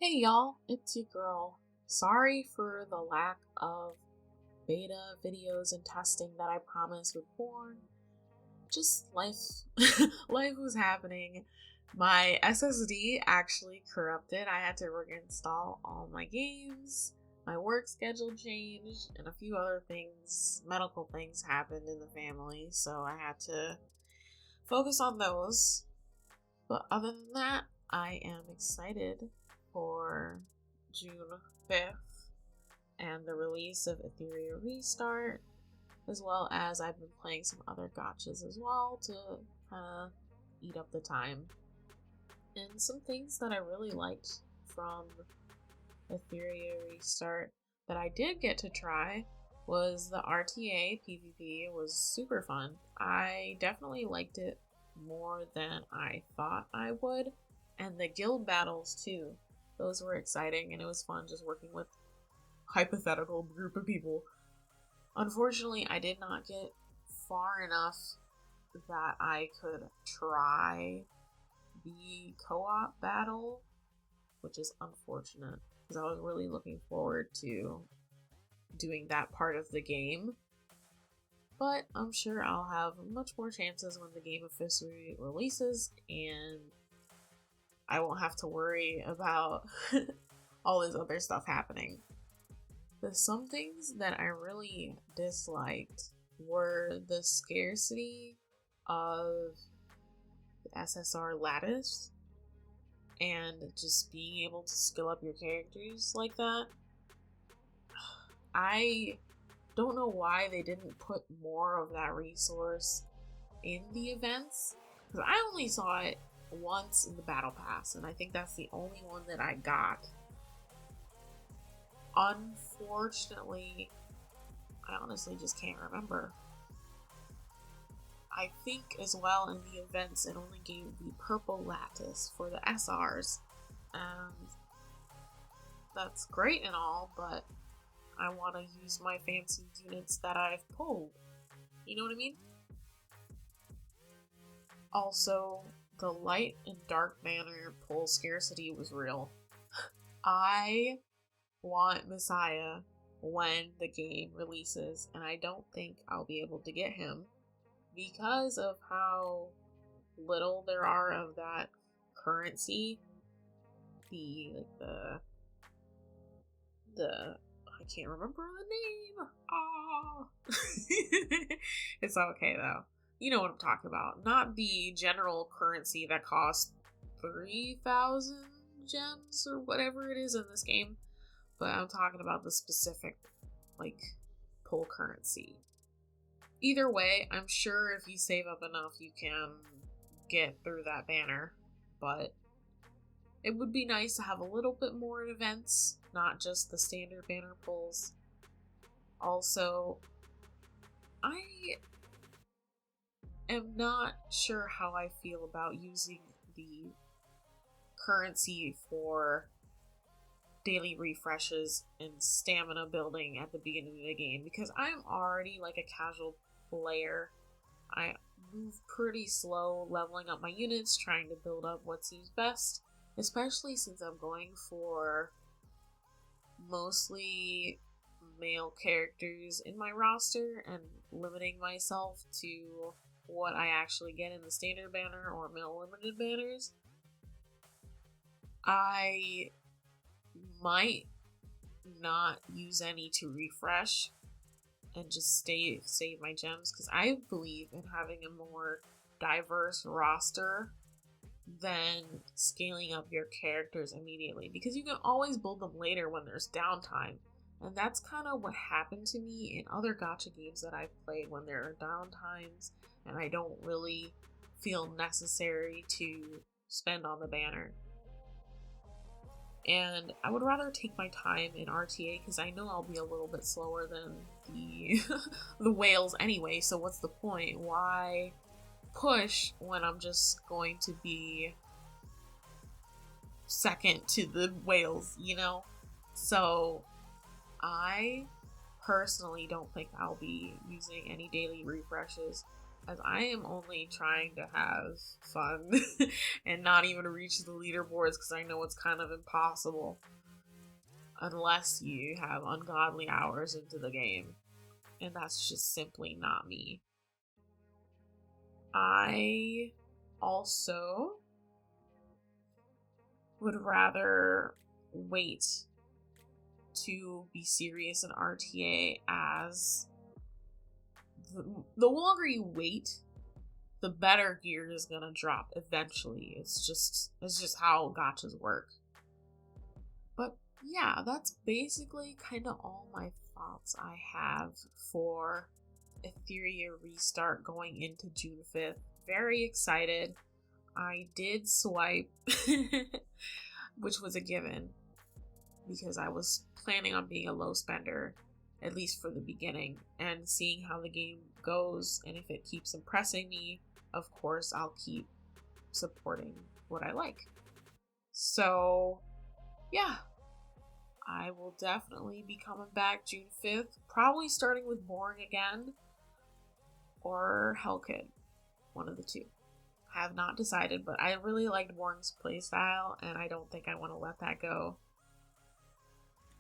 Hey y'all, it's your girl. Sorry for the lack of beta videos and testing that I promised with porn. Just life life was happening. My SSD actually corrupted. I had to reinstall all my games. My work schedule changed and a few other things, medical things happened in the family, so I had to focus on those. But other than that, I am excited for June 5th and the release of Etheria Restart, as well as I've been playing some other gachas as well to kind of eat up the time. And some things that I really liked from Etheria Restart that I did get to try was the RTA PvP. It was super fun. I definitely liked it more than I thought I would. And the guild battles too. Those were exciting and it was fun just working with hypothetical group of people. Unfortunately, I did not get far enough that I could try the co-op battle, which is unfortunate because I was really looking forward to doing that part of the game. But I'm sure I'll have much more chances when the game officially releases and I won't have to worry about all this other stuff happening. But some things that I really disliked were the scarcity of the SSR lattice and just being able to skill up your characters like that. I don't know why they didn't put more of that resource in the events, because I only saw it once in the battle pass, and I think that's the only one that I got. Unfortunately, I honestly just can't remember. I think as well in the events it only gave the purple lattice for the SRs, and that's great and all, but I want to use my fancy units that I've pulled. You know what I mean? Also, the light and dark banner pull scarcity was real. I want Messiah when the game releases, and I don't think I'll be able to get him because of how little there are of that currency. The I can't remember the name. Ah, it's okay though. You know what I'm talking about. Not the general currency that costs 3,000 gems or whatever it is in this game, but I'm talking about the specific, like, pull currency. Either way, I'm sure if you save up enough, you can get through that banner, but it would be nice to have a little bit more events, not just the standard banner pulls. Also, I am not sure how I feel about using the currency for daily refreshes and stamina building at the beginning of the game, because I'm already like a casual player. I move pretty slow leveling up my units, trying to build up what seems best, especially since I'm going for mostly male characters in my roster and limiting myself to what I actually get in the standard banner or male limited banners. I might not use any to refresh and just save my gems, because I believe in having a more diverse roster than scaling up your characters immediately, because you can always build them later when there's downtime. And that's kind of what happened to me in other gacha games that I've played when there are downtimes and I don't really feel necessary to spend on the banner. And I would rather take my time in RTA because I know I'll be a little bit slower than the the whales anyway, so what's the point? Why push when I'm just going to be second to the whales, you know? So I personally don't think I'll be using any daily refreshes as I am only trying to have fun and not even reach the leaderboards because I know it's kind of impossible unless you have ungodly hours into the game. And that's just simply not me. I also would rather wait to be serious in RTA, as the longer you wait, the better gear is gonna drop eventually. It's just how gachas work. But yeah, that's basically kind of all my thoughts I have for Etheria Restart going into June 5th. Very excited. I did swipe, which was a given, because I was planning on being a low spender, at least for the beginning, and seeing how the game goes, and if it keeps impressing me, of course, I'll keep supporting what I like. So, yeah, I will definitely be coming back June 5th, probably starting with Boring again, or Hellkid, one of the two. Have not decided, but I really liked Boring's playstyle, and I don't think I want to let that go.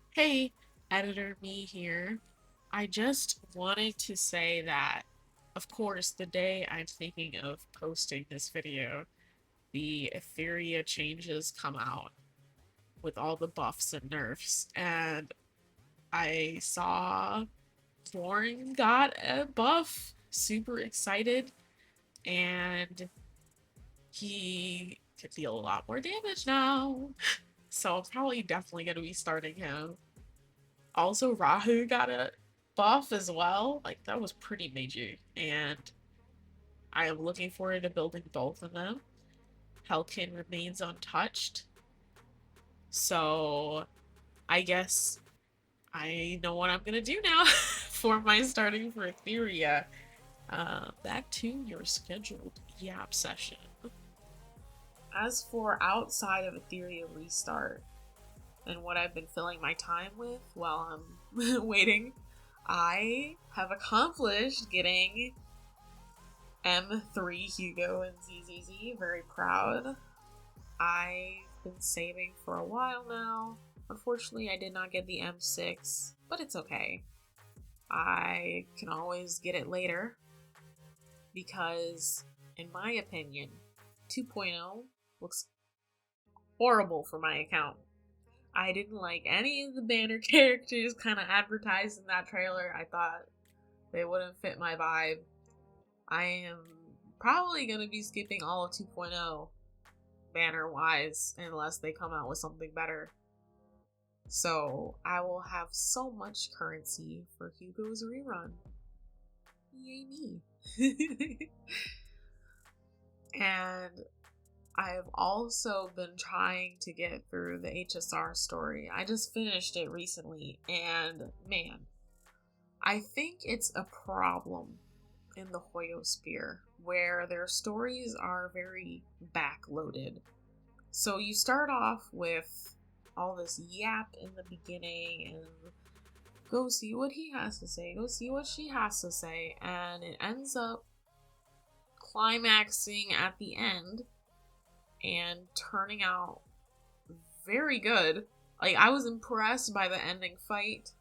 Hey, editor me here. I just wanted to say that, of course, the day I'm thinking of posting this video, the Etheria changes come out with all the buffs and nerfs, and I saw Boring got a buff. Super excited, and he can deal a lot more damage now. So I'm probably definitely going to be starting him. Also, Rahu got a buff as well. Like, that was pretty major. And I am looking forward to building both of them. Hellkin remains untouched. So I guess I know what I'm going to do now for my starting for Etheria. Back to your scheduled yap session. As for outside of Etheria Restart and what I've been filling my time with while I'm waiting, I have accomplished getting M3 Hugo and ZZZ. Very proud. I've been saving for a while now. Unfortunately, I did not get the M6, but it's okay. I can always get it later because, in my opinion, 2.0 looks horrible for my account. I didn't like any of the banner characters kind of advertised in that trailer. I thought they wouldn't fit my vibe. I am probably going to be skipping all of 2.0 banner-wise unless they come out with something better. So I will have so much currency for Hugo's rerun. Yay me. And I've also been trying to get through the HSR story. I just finished it recently, and man, I think it's a problem in the Hoyosphere where their stories are very backloaded. So you start off with all this yap in the beginning and go see what he has to say, go see what she has to say, and it ends up climaxing at the end and turning out very good. Like, I was impressed by the ending fight.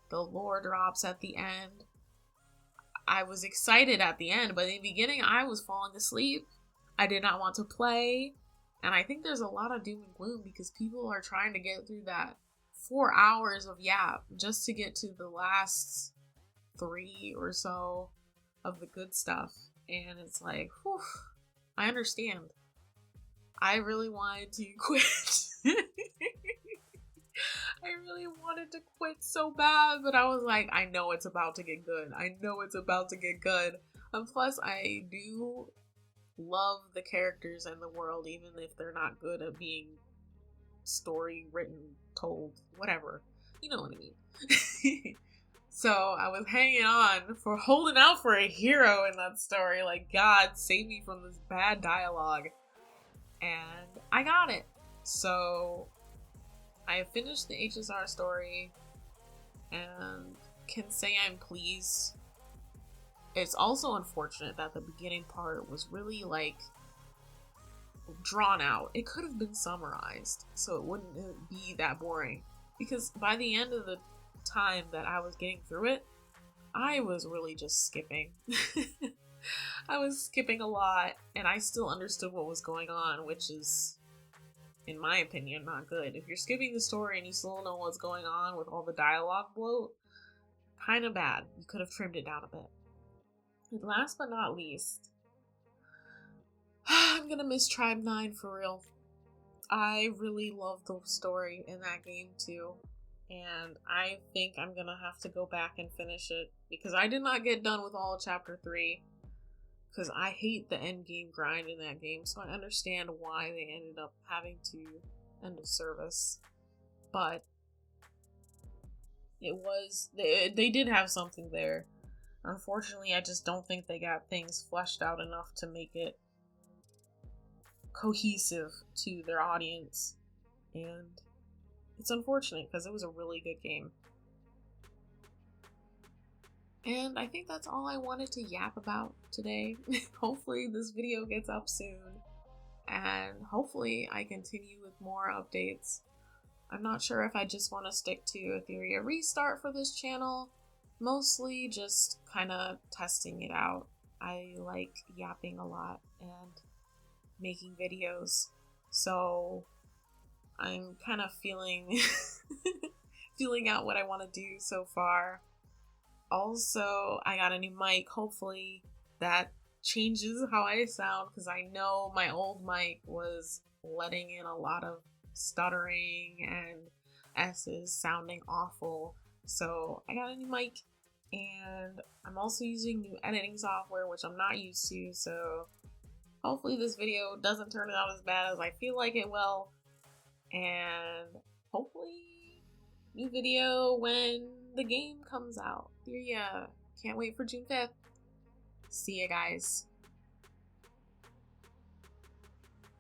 The lore drops at the end. I was excited at the end, but in the beginning I was falling asleep. I did not want to play. And I think there's a lot of doom and gloom because people are trying to get through that 4 hours of yap just to get to the last 3 or so of the good stuff. And it's like, whew, I understand. I really wanted to quit. I really wanted to quit so bad, but I was like, I know it's about to get good. I know it's about to get good. And plus, I do love the characters and the world, even if they're not good at being story written, told, whatever. You know what I mean. So I was hanging on for holding out for a hero in that story. Like, God, save me from this bad dialogue. And I got it. So I have finished the HSR story and can say I'm pleased it's also unfortunate that the beginning part was really like drawn out. It could have been summarized so it wouldn't be that boring. Because by the end of the time that I was getting through it, I was really just skipping. I was skipping a lot, and I still understood what was going on, which is, in my opinion, not good. If you're skipping the story and you still know what's going on with all the dialogue bloat, kind of bad. You could have trimmed it down a bit. And last but not least, I'm gonna miss Tribe 9 for real. I really love the story in that game too, and I think I'm gonna have to go back and finish it because I did not get done with all of Chapter 3 because I hate the end game grind in that game, so I understand why they ended up having to end of service. But it was, they did have something there. Unfortunately, I just don't think they got things fleshed out enough to make it cohesive to their audience, and it's unfortunate because it was a really good game. And I think that's all I wanted to yap about today. Hopefully this video gets up soon, and hopefully I continue with more updates. I'm not sure if I just want to stick to Etheria Restart for this channel, mostly just kind of testing it out. I like yapping a lot and making videos, so I'm kind of feeling out what I want to do so far. Also, I got a new mic. Hopefully that changes how I sound, because I know my old mic was letting in a lot of stuttering and S's sounding awful. So I got a new mic, and I'm also using new editing software, which I'm not used to, so hopefully this video doesn't turn out as bad as I feel like it will. And hopefully new video when the game comes out. Yeah, can't wait for June 5th. See ya, guys.